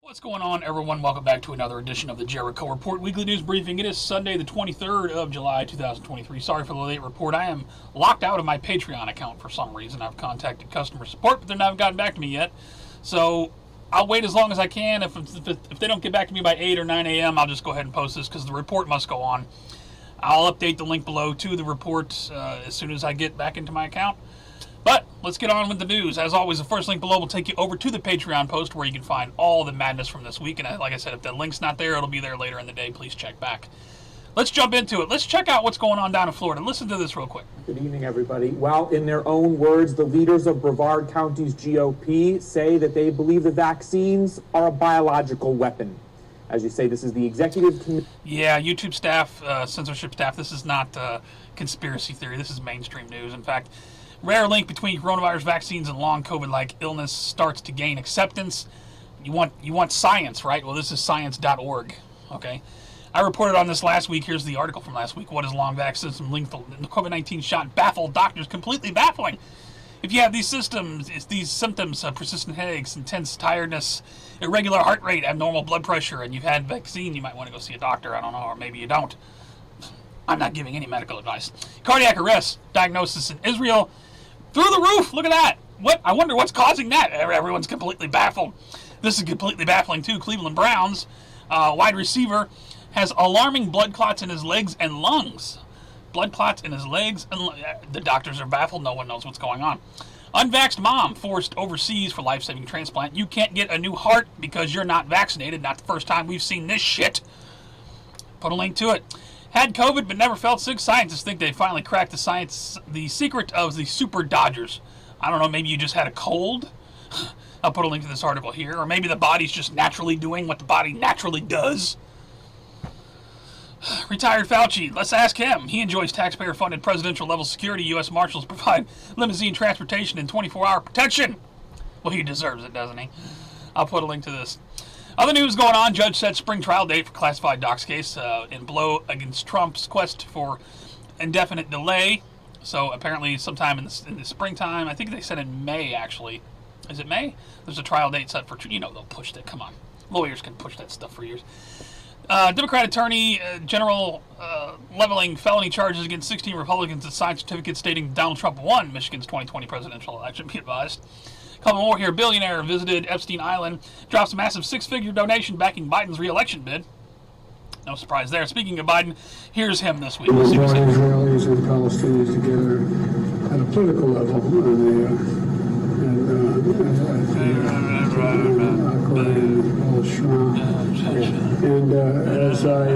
What's going on, everyone? Welcome back to another edition of the Jericho Report Weekly News Briefing. It is Sunday, the 23rd of July, 2023. Sorry for the late report. I am locked out of my Patreon account for some reason. I've contacted customer support, but they haven't gotten back to me yet. So I'll wait as long as I can. If they don't get back to me by 8 or 9 a.m., I'll just go ahead and post this because the report must go on. I'll update the link below to the report as soon as I get back into my account. But let's get on with the news. As always, the first link below will take you over to the Patreon post where you can find all the madness from this week. And like I said, if the link's not there, it'll be there later in the day. Please check back. Let's jump into it. Let's check out what's going on down in Florida. Listen to this real quick. Good evening, everybody. Well, in their own words, the leaders of Brevard County's GOP say that they believe the vaccines are a biological weapon. As you say, this is the executive committee. Yeah, YouTube staff, censorship staff, this is not conspiracy theory. This is mainstream news. In fact, rare link between coronavirus vaccines and long COVID-like illness starts to gain acceptance. You want science, right? Well, this is science.org, okay? I reported on this last week. Here's the article from last week. What is long vaccine system linked to the COVID-19 shot baffled doctors? Completely baffling. If you have these symptoms, persistent headaches, intense tiredness, irregular heart rate, abnormal blood pressure, and you've had vaccine, you might want to go see a doctor. I don't know, or maybe you don't. I'm not giving any medical advice. Cardiac arrest diagnosis in Israel. Through the roof. Look at that. What? I wonder what's causing that. Everyone's completely baffled. This is completely baffling too. Cleveland Browns wide receiver has alarming blood clots in his legs and lungs. Blood clots in his legs and the doctors are baffled. No one knows what's going on. Unvaxxed mom forced overseas for life-saving transplant. You can't get a new heart because you're not vaccinated. Not the first time we've seen this shit. Put a link to it. Had COVID but never felt sick. Scientists think they finally cracked the secret of the super dodgers. I don't know, maybe you just had a cold. I'll put a link to this article here. Or maybe the body's just naturally doing what the body naturally does. Retired Fauci, let's ask him. He enjoys taxpayer-funded presidential-level security. U.S. Marshals provide limousine transportation and 24-hour protection. Well, he deserves it, doesn't he? I'll put a link to this. Other news going on. Judge set spring trial date for classified docs case in blow against Trump's quest for indefinite delay. So apparently sometime in the springtime. I think they said in May, actually. Is it May? There's a trial date set for, they'll push that. Come on. Lawyers can push that stuff for years. Democrat Attorney General leveling felony charges against 16 Republicans that signed certificates stating Donald Trump won Michigan's 2020 presidential election. Be advised. A couple more here. Billionaire visited Epstein Island, drops a massive six-figure donation backing Biden's re-election bid. No surprise there. Speaking of Biden, here's him this week. Let's see what Israelis and Palestinians together at a political level, as I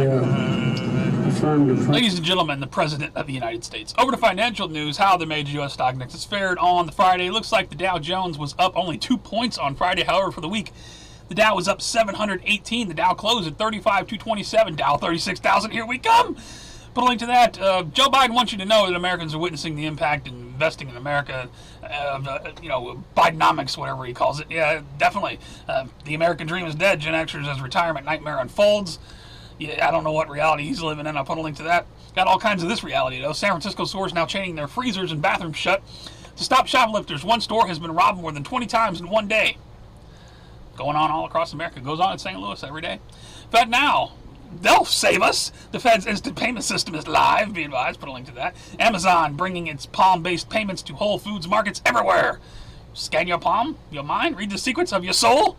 affirmed. Ladies and gentlemen, the President of the United States. Over to financial news, how the major U.S. stock indexes fared on the Friday. It looks like the Dow Jones was up only 2 points on Friday. However, for the week, the Dow was up 718. The Dow closed at 35,227. Dow 36,000. Here we come. Put a link to that. Joe Biden wants you to know that Americans are witnessing the impact in investing in America. Bidenomics, whatever he calls it. Yeah, definitely. The American dream is dead. Gen Xers as retirement nightmare unfolds. Yeah, I don't know what reality he's living in. I'll put a link to that. Got all kinds of this reality, though. San Francisco stores now chaining their freezers and bathrooms shut to stop shoplifters. One store has been robbed more than 20 times in one day. Going on all across America. Goes on in St. Louis every day. Fed now. They'll save us. The Fed's instant payment system is live. Be advised. Put a link to that. Amazon bringing its Palm-based payments to Whole Foods markets everywhere. Scan your palm, your mind, read the secrets of your soul.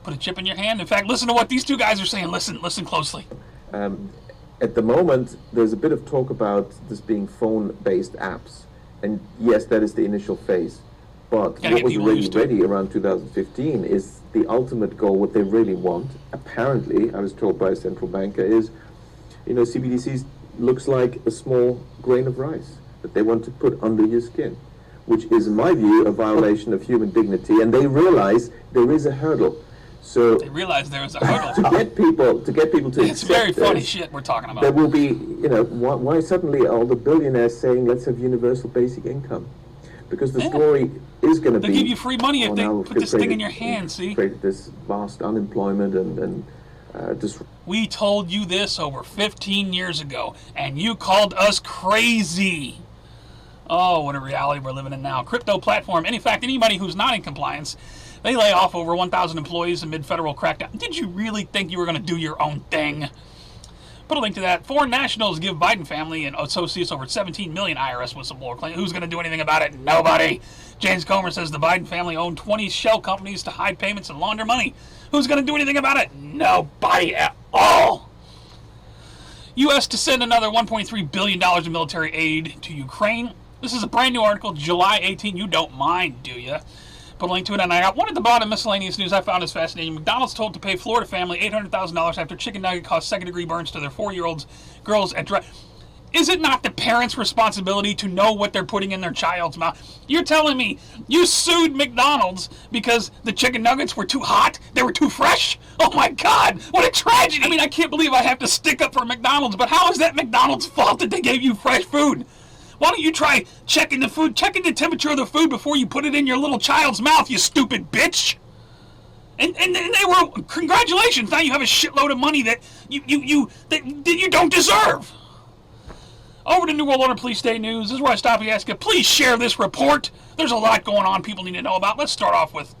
Put a chip in your hand. In fact, listen to what these two guys are saying. Listen closely. At the moment, there's a bit of talk about this being phone-based apps. And yes, that is the initial phase. But what was already ready around 2015 is the ultimate goal. What they really want, apparently, I was told by a central banker, is, CBDCs looks like a small grain of rice that they want to put under your skin, which is, in my view, a violation of human dignity. And they realize there is a hurdle. So they realize there is a hurdle to get people to it's very funny shit we're talking about. There will be, why suddenly are the billionaires saying let's have universal basic income? Because the story is going to be... They'll give you free money if they put this thing in your hand, see? Created this vast unemployment and just... We told you this over 15 years ago, and you called us crazy. Oh, what a reality we're living in now. Crypto platform. And in fact, anybody who's not in compliance They lay off over 1,000 employees amid federal crackdown. Did you really think you were going to do your own thing? Put a link to that. Foreign nationals give Biden family and associates over $17 million IRS whistleblower claim. Who's going to do anything about it? Nobody. James Comer says the Biden family owned 20 shell companies to hide payments and launder money. Who's going to do anything about it? Nobody at all. U.S. to send another $1.3 billion in military aid to Ukraine. This is a brand new article, July 18. You don't mind, do you? Put a link to it, and I got one at the bottom, miscellaneous news I found is fascinating. McDonald's told to pay Florida family $800,000 after chicken nugget caused second-degree burns to their 4-year-old girls at Is it not the parents' responsibility to know what they're putting in their child's mouth? You're telling me you sued McDonald's because the chicken nuggets were too hot? They were too fresh? Oh my God, what a tragedy! I mean, I can't believe I have to stick up for McDonald's, but how is that McDonald's fault that they gave you fresh food? Why don't you try checking the temperature of the food before you put it in your little child's mouth, you stupid bitch? And they were, congratulations, now you have a shitload of money that you don't deserve. Over to New World Order Police State News. This is where I stop and ask you, please share this report. There's a lot going on people need to know about. Let's start off with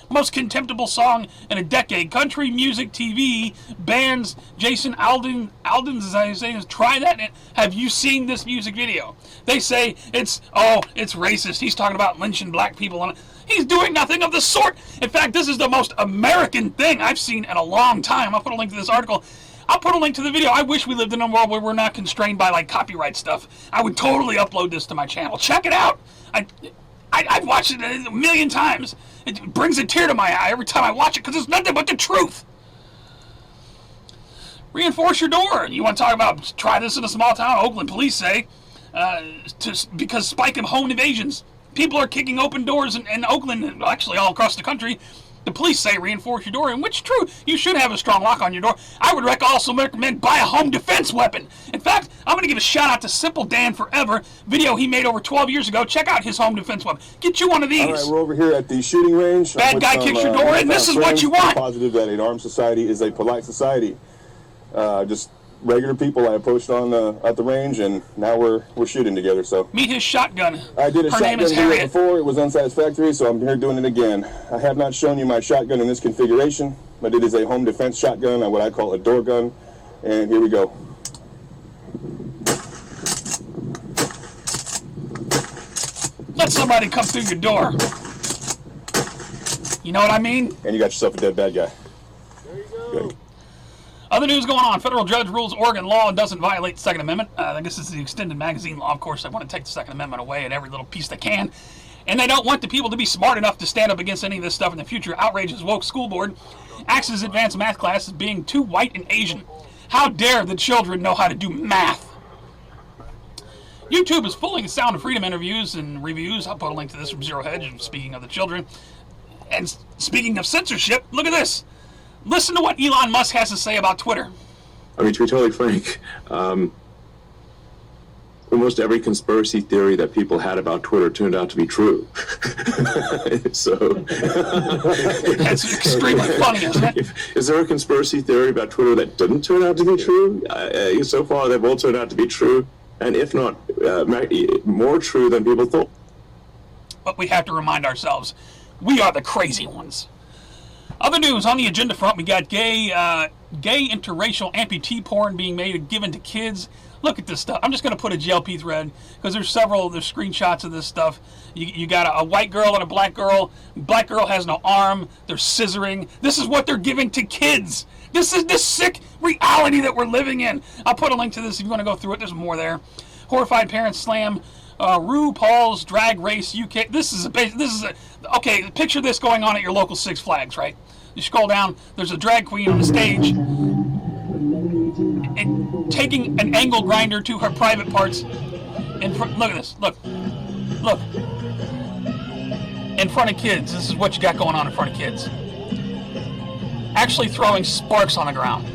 most contemptible song in a decade. Country music, TV, bands. Jason Alden's, as I say, try that. Have you seen this music video? They say it's racist. He's talking about lynching black people on it. He's doing nothing of the sort. In fact, this is the most American thing I've seen in a long time. I'll put a link to this article. I'll put a link to the video. I wish we lived in a world where we're not constrained by like copyright stuff. I would totally upload this to my channel. Check it out. I've watched it a million times. It brings a tear to my eye every time I watch it because it's nothing but the truth. Reinforce your door. You want to talk about try this in a small town? Oakland police say because spike of home invasions. People are kicking open doors in Oakland and actually all across the country. The police say reinforce your door, and which is true. You should have a strong lock on your door. I would also recommend buy a home defense weapon. In fact, I'm going to give a shout out to Simple Dan Forever, video he made over 12 years ago. Check out his home defense weapon. Get you one of these. All right, we're over here at the shooting range. Bad guy kicks your door in. This is what you want. Positive that an armed society is a polite society. Just regular people I approached at the range, and now we're shooting together. So meet his shotgun. I did a shotgun video before. It was unsatisfactory, so I'm here doing it again. I have not shown you my shotgun in this configuration, but it is a home defense shotgun, what I call a door gun. And here we go. Let somebody come through your door. You know what I mean? And you got yourself a dead bad guy. There you go. Good. Other news going on. Federal judge rules Oregon law doesn't violate the Second Amendment. I guess it's the extended magazine law. Of course, they want to take the Second Amendment away at every little piece they can. And they don't want the people to be smart enough to stand up against any of this stuff in the future. Outrages woke school board. Axes advanced math class as being too white and Asian. How dare the children know how to do math? YouTube is pulling Sound of Freedom interviews and reviews. I'll put a link to this from Zero Hedge, speaking of the children. And speaking of censorship, look at this. Listen to what Elon Musk has to say about Twitter. I mean, to be totally frank, almost every conspiracy theory that people had about Twitter turned out to be true. So that's extremely funny, isn't it? Is there a conspiracy theory about Twitter that didn't turn out to be true? So far, they've all turned out to be true, and if not, more true than people thought. But we have to remind ourselves, we are the crazy ones. Other news on the agenda front, we got gay interracial amputee porn being made and given to kids. Look at this stuff. I'm just going to put a GLP thread because there's screenshots of this stuff. You got a white girl and a black girl. Black girl has no arm. They're scissoring. This is what they're giving to kids. This is the sick reality that we're living in. I'll put a link to this if you want to go through it. There's more there. Horrified parents slam RuPaul's Drag Race UK. Okay, picture this going on at your local Six Flags, right? You scroll down, there's a drag queen on the stage and taking an angle grinder to her private parts. Look at this, look. In front of kids, this is what you got going on in front of kids. Actually throwing sparks on the ground.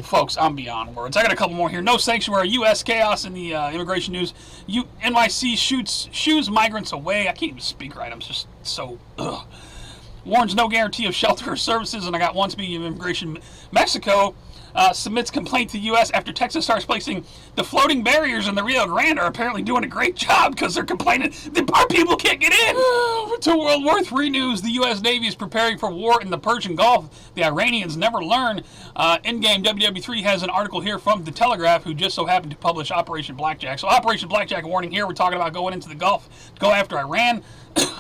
Folks, I'm beyond words. I got a couple more here. No sanctuary, U.S. chaos in the immigration news. NYC shoos migrants away. I can't even speak right. I'm just so... Warns no guarantee of shelter or services. And I got one, speaking of immigration, Mexico submits complaint to U.S. after Texas starts placing the floating barriers in the Rio Grande are apparently doing a great job because they're complaining that our people can't get in. To World War III news, the U.S. Navy is preparing for war in the Persian Gulf. The Iranians never learn. In-game WW3 has an article here from The Telegraph, who just so happened to publish Operation Blackjack. So Operation Blackjack warning here. We're talking about going into the Gulf, go after Iran.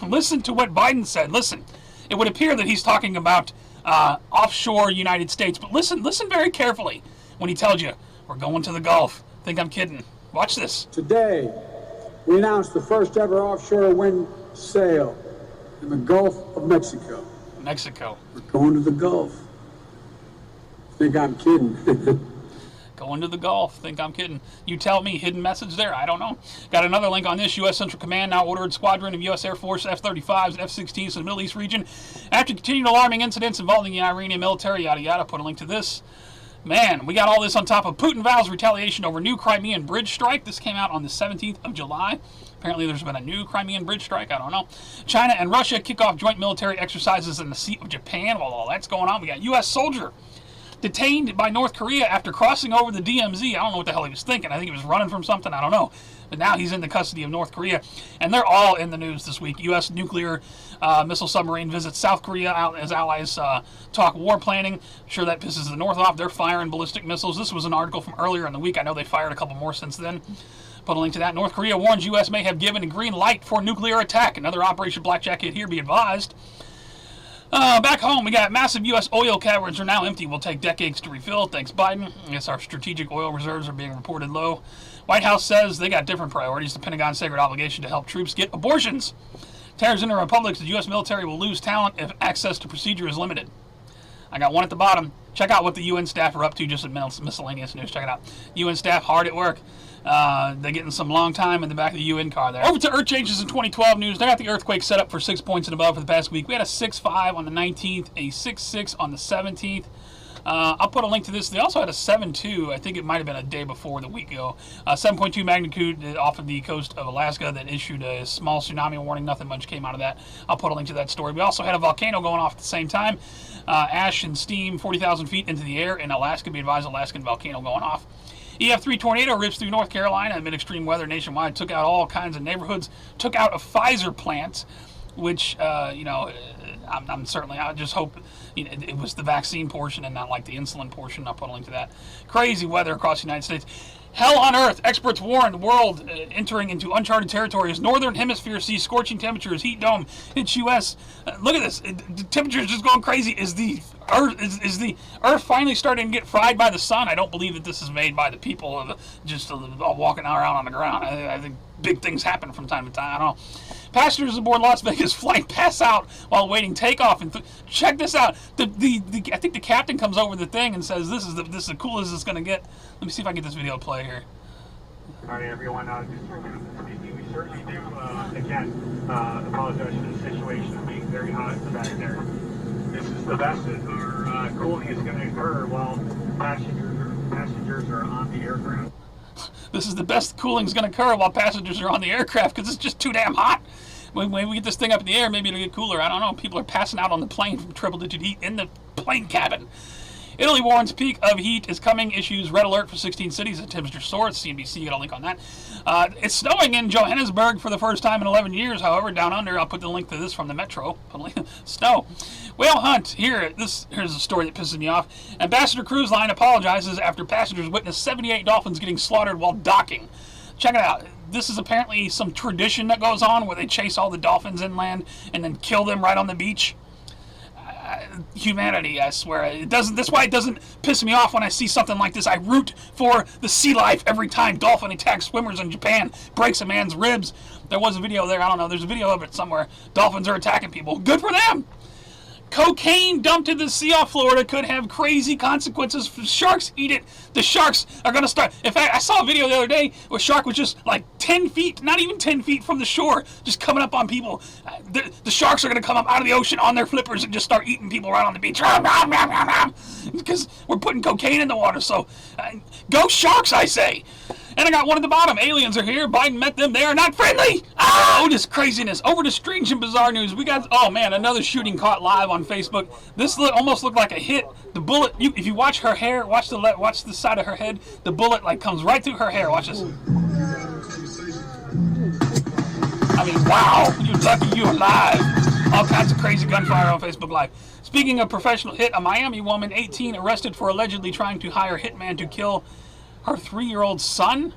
Listen to what Biden said. Listen. It would appear that he's talking about offshore United States, but listen very carefully when he tells you, we're going to the Gulf. Think I'm kidding. Watch this. Today, we announced the first ever offshore wind sail in the Gulf of Mexico. Mexico. We're going to the Gulf. Think I'm kidding. Going to the Gulf. Think I'm kidding. You tell me. Hidden message there. I don't know. Got another link on this. U.S. Central Command now ordered squadron of U.S. Air Force F-35s and F-16s to the Middle East region after continued alarming incidents involving the Iranian military, yada yada. Put a link to this. Man, we got all this on top of Putin vows retaliation over new Crimean bridge strike. This came out on the 17th of July. Apparently there's been a new Crimean bridge strike. I don't know. China and Russia kick off joint military exercises in the Sea of Japan. While all that's going on, we got U.S. soldier detained by North Korea after crossing over the DMZ. I don't know what the hell he was thinking. I think he was running from something. I don't know. But now he's in the custody of North Korea. And they're all in the news this week. U.S. nuclear missile submarine visits South Korea as allies talk war planning. I'm sure that pisses the North off. They're firing ballistic missiles. This was an article from earlier in the week. I know they fired a couple more since then. Put a link to that. North Korea warns U.S. may have given a green light for nuclear attack. Another Operation Blackjack hit here, be advised. Back home, we got massive U.S. oil caverns are now empty. Will take decades to refill. Thanks, Biden. I guess our strategic oil reserves are being reported low. White House says they got different priorities. The Pentagon's sacred obligation to help troops get abortions. Tears into republics. The U.S. military will lose talent if access to procedure is limited. I got one at the bottom. Check out what the UN staff are up to, just in miscellaneous news. Check it out. UN staff hard at work. They're getting some long time in the back of the UN car there. Over to Earth changes in 2012 news. They got the earthquake set up for 6 points and above for the past week. We had a 6.5 on the 19th, a 6.6 on the 17th. I'll put a link to this. They also had a 7.2. I think it might have been a day before, the week ago. 7.2 magnitude off of the coast of Alaska that issued a small tsunami warning. Nothing much came out of that. I'll put a link to that story. We also had a volcano going off at the same time. Ash and steam 40,000 feet into the air in Alaska. Be advised, Alaskan volcano going off. EF3 tornado rips through North Carolina amid extreme weather nationwide. Took out all kinds of neighborhoods. Took out a Pfizer plant, which, I'm certainly, I just hope it was the vaccine portion and not like the insulin portion. I'll put a link to that. Crazy weather across the United States. Hell on earth. Experts warn the world entering into uncharted territory as Northern Hemisphere sees scorching temperatures. Heat dome hits U.S. Look at this. The temperature is just going crazy. Is the Earth finally starting to get fried by the sun? I don't believe that this is made by the people just walking around on the ground. I think big things happen from time to time. I don't know. Passengers aboard Las Vegas flight pass out while awaiting takeoff. And check this out. I think the captain comes over the thing and says, "This is the coolest it's going to get." Let me see if I can get this video to play here. All right, everyone. We certainly do again apologize for the situation of being very hot in the back there. This is the best that our cooling is going to occur while passengers are on the aircraft. This is the best cooling is going to occur while passengers are on the aircraft because it's just too damn hot. When we get this thing up in the air, maybe it'll get cooler. I don't know. People are passing out on the plane from triple-digit heat in the plane cabin. Italy warns peak of heat is coming. Issues red alert for 16 cities. The temperature soars. CNBC, got a link on that. It's snowing in Johannesburg for the first time in 11 years. However, down under, I'll put the link to this from the Metro. Snow. Whale hunt. Here's a story that pisses me off. Ambassador Cruise Line apologizes after passengers witnessed 78 dolphins getting slaughtered while docking. Check it out. This is apparently some tradition that goes on where they chase all the dolphins inland and then kill them right on the beach. Humanity, I swear. It doesn't. That's why it doesn't piss me off when I see something like this. I root for the sea life every time dolphin attacks swimmers in Japan, breaks a man's ribs. There was a video there. I don't know. There's a video of it somewhere. Dolphins are attacking people. Good for them. Cocaine dumped in the sea off Florida could have crazy consequences if sharks eat it. The sharks are going to start. In fact, I saw a video the other day where a shark was just like 10 feet, not even 10 feet from the shore, just coming up on people. The sharks are going to come up out of the ocean on their flippers and just start eating people right on the beach. Because we're putting cocaine in the water, so go sharks, I say. And I got one at the bottom. Aliens are here. Biden met them. They are not friendly. Oh, this craziness. Over to strange and bizarre news. We got, oh man, another shooting caught live on Facebook. This almost looked like a hit. The bullet, if you watch her hair, watch the side of her head, the bullet like comes right through her hair. Watch this. I mean, wow. You're lucky you're alive. All kinds of crazy gunfire on Facebook Live. Speaking of professional hit, a Miami woman, 18, arrested for allegedly trying to hire a hitman to kill her 3-year-old son.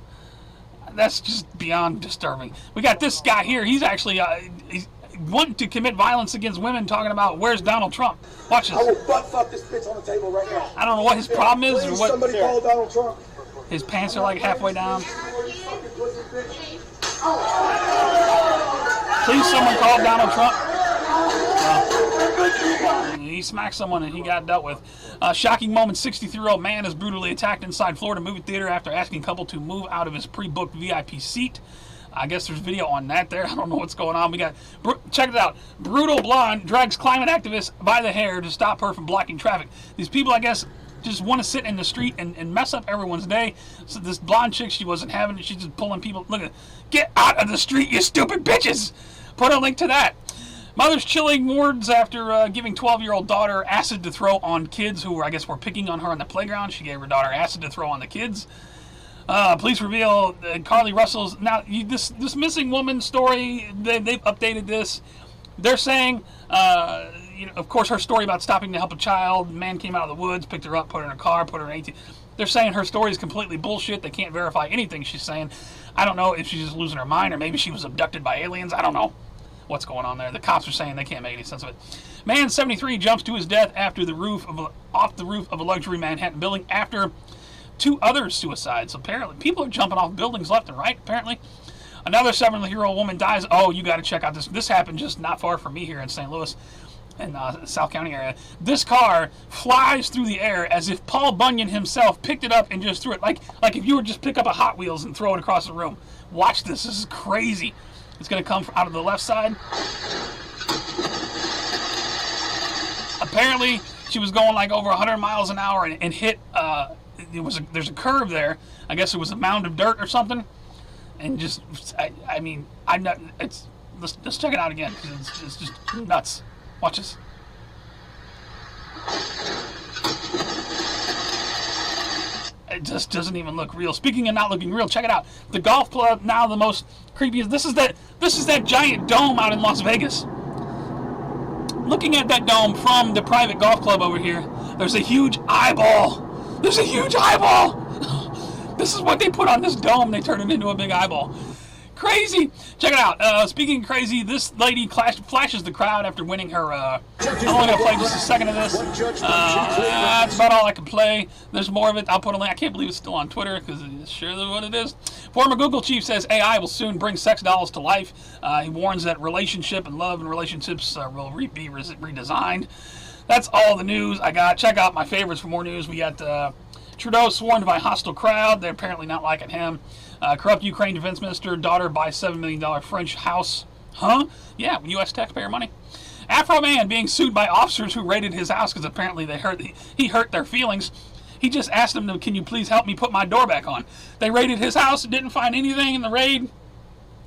That's just beyond disturbing. We got this guy here. He's actually he's wanting to commit violence against women, talking about where's Donald Trump. Watch this. I will butt fuck this bitch on the table right now. I don't know what his problem is. Please, or what. Somebody call Donald Trump. His pants are like halfway down. Please, someone call Donald Trump. He smacked someone and he got dealt with. Shocking moment, 63-year-old man is brutally attacked inside Florida movie theater after asking couple to move out of his pre-booked VIP seat. I guess there's video on that there. I don't know what's going on. We got, check it out. Brutal blonde drags climate activist by the hair to stop her from blocking traffic. These people, I guess, just want to sit in the street and mess up everyone's day. So this blonde chick, she wasn't having it. She's just pulling people. Look at, get out of the street, you stupid bitches. Put a link to that. Mother's chilling words after giving 12-year-old daughter acid to throw on kids who, I guess, were picking on her on the playground. She gave her daughter acid to throw on the kids. Police reveal Carly Russell's... Now, this missing woman story, they've updated this. They're saying, of course, her story about stopping to help a child. Man came out of the woods, picked her up, put her in a car, put her in 18... They're saying her story is completely bullshit. They can't verify anything she's saying. I don't know if she's just losing her mind or maybe she was abducted by aliens. I don't know what's going on there. The cops are saying they can't make any sense of it. Man 73 jumps to his death after off the roof of a luxury Manhattan building after 2 other suicides. Apparently, people are jumping off buildings left and right, apparently. Another 7-year-old woman dies. Oh, you got to check out this. This happened just not far from me here in St. Louis, in South County area. This car flies through the air as if Paul Bunyan himself picked it up and just threw it. Like if you would just pick up a Hot Wheels and throw it across the room. Watch this. This is crazy. It's going to come out of the left side. Apparently, she was going like over 100 miles an hour and hit, there's a curve there. I guess it was a mound of dirt or something. And just, I'm not, let's check it out again. It's just nuts. Watch this. It just doesn't even look real. Speaking of not looking real, check it out. The golf club, now the most creepiest. This is that giant dome out in Las Vegas. Looking at that dome from the private golf club over here, there's a huge eyeball. There's a huge eyeball. This is what they put on this dome. They turn it into a big eyeball. Crazy. Check it out. Speaking of crazy, this lady flashes the crowd after winning her... I'm only going to play just a second of this. That's about all I can play. There's more of it. I'll put a link. I can't believe it's still on Twitter because it's sure what it is. Former Google chief says AI will soon bring sex dolls to life. He warns that relationship and love and relationships will be redesigned. That's all the news I got. Check out my favorites for more news. We got Trudeau swarmed by hostile crowd. They're apparently not liking him. Corrupt Ukraine defense minister, daughter buys $7 million French house. Huh? Yeah, U.S. taxpayer money. Afro man being sued by officers who raided his house because apparently he hurt their feelings. He just asked them, can you please help me put my door back on? They raided his house and didn't find anything in the raid.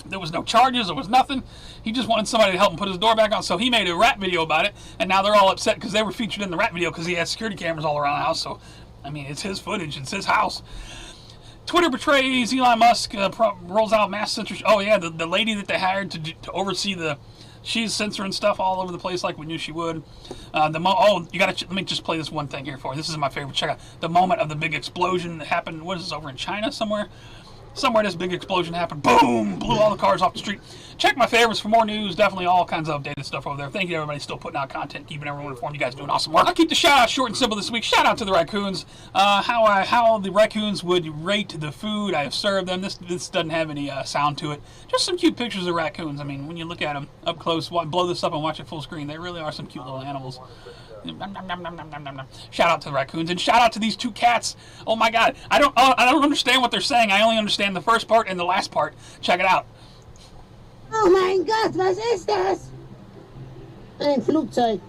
There was no charges. There was nothing. He just wanted somebody to help him put his door back on. So he made a rap video about it. And now they're all upset because they were featured in the rap video because he has security cameras all around the house. So, it's his footage. It's his house. Twitter betrays Elon Musk, rolls out mass censorship. Oh, yeah, the lady that they hired to oversee she's censoring stuff all over the place like we knew she would. Let me just play this one thing here for you. This is my favorite. Check out the moment of the big explosion that happened. What is this, over in China somewhere? Somewhere this big explosion happened. Boom! Blew all the cars off the street. Check my favorites for more news. Definitely all kinds of updated stuff over there. Thank you to everybody still putting out content, keeping everyone informed. You guys doing awesome work. I'll keep the shout out short and simple this week. Shout out to the Raccoons. How the Raccoons would rate the food I have served them. This doesn't have any sound to it. Just some cute pictures of raccoons. When you look at them up close, blow this up and watch it full screen. They really are some cute little animals. Shout out to the Raccoons and shout out to these two cats. Oh my God, I don't understand what they're saying. I only understand the first part and the last part. Check it out. Oh mein Gott, was ist das? Ein Flugzeug.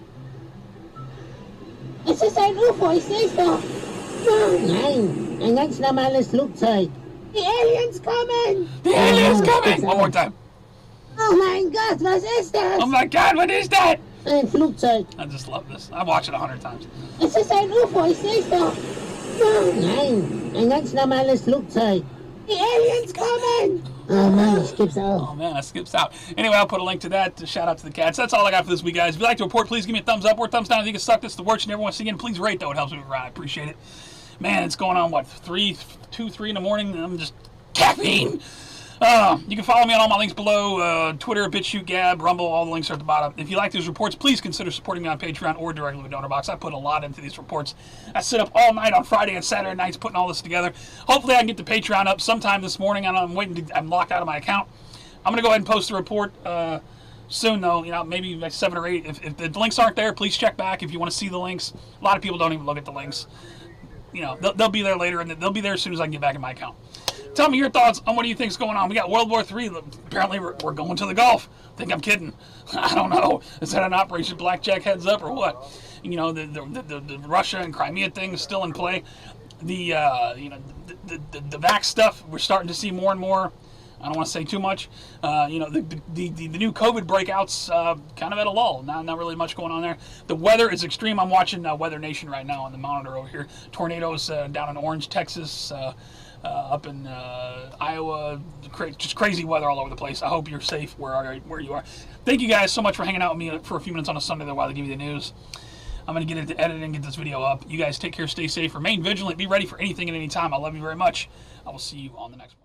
Es ist ein UFO, ich seh's doch. Nein, ein ganz normales Flugzeug. Die Aliens kommen! The aliens coming! One more time. Oh mein Gott, was ist das? Oh my God, what is that? Ein Flugzeug. I just love this. I watch it 100 times. Es ist ein UFO, ich seh's doch. Nein, ein ganz normales Flugzeug. Die Aliens kommen! Oh man, it skips out. Oh man, it skips out. Anyway, I'll put a link to that. Shout out to the cats. That's all I got for this week, guys. If you like to report, please give me a thumbs up or thumbs down. If you can suck this to work and everyone see again, please rate though. It helps me around. I appreciate it. Man, it's going on, what, 3 in the morning? I'm just caffeine. You can follow me on all my links below. Twitter, BitChute, Gab, Rumble, all the links are at the bottom. If you like these reports, please consider supporting me on Patreon or directly with DonorBox. I put a lot into these reports. I sit up all night on Friday and Saturday nights putting all this together. Hopefully I can get the Patreon up sometime this morning. I'm locked out of my account. I'm going to go ahead and post the report soon, though. You know, maybe like 7 or 8. If the links aren't there, please check back if you want to see the links. A lot of people don't even look at the links. You know, they'll be there later, and they'll be there as soon as I can get back in my account. Tell me your thoughts on what do you think's going on. We got World War III. Apparently, we're going to the Gulf. Think I'm kidding? I don't know. Is that an Operation Blackjack heads up or what? You know, the Russia and Crimea thing is still in play. The vax stuff, we're starting to see more and more. I don't want to say too much. You know, the new COVID breakouts kind of at a lull. Not really much going on there. The weather is extreme. I'm watching Weather Nation right now on the monitor over here. Tornadoes down in Orange, Texas, up in Iowa. Just crazy weather all over the place. I hope you're safe where you are. Thank you guys so much for hanging out with me for a few minutes on a Sunday there while I give you the news. I'm going to get into editing and get this video up. You guys take care, stay safe, remain vigilant, be ready for anything at any time. I love you very much. I will see you on the next one.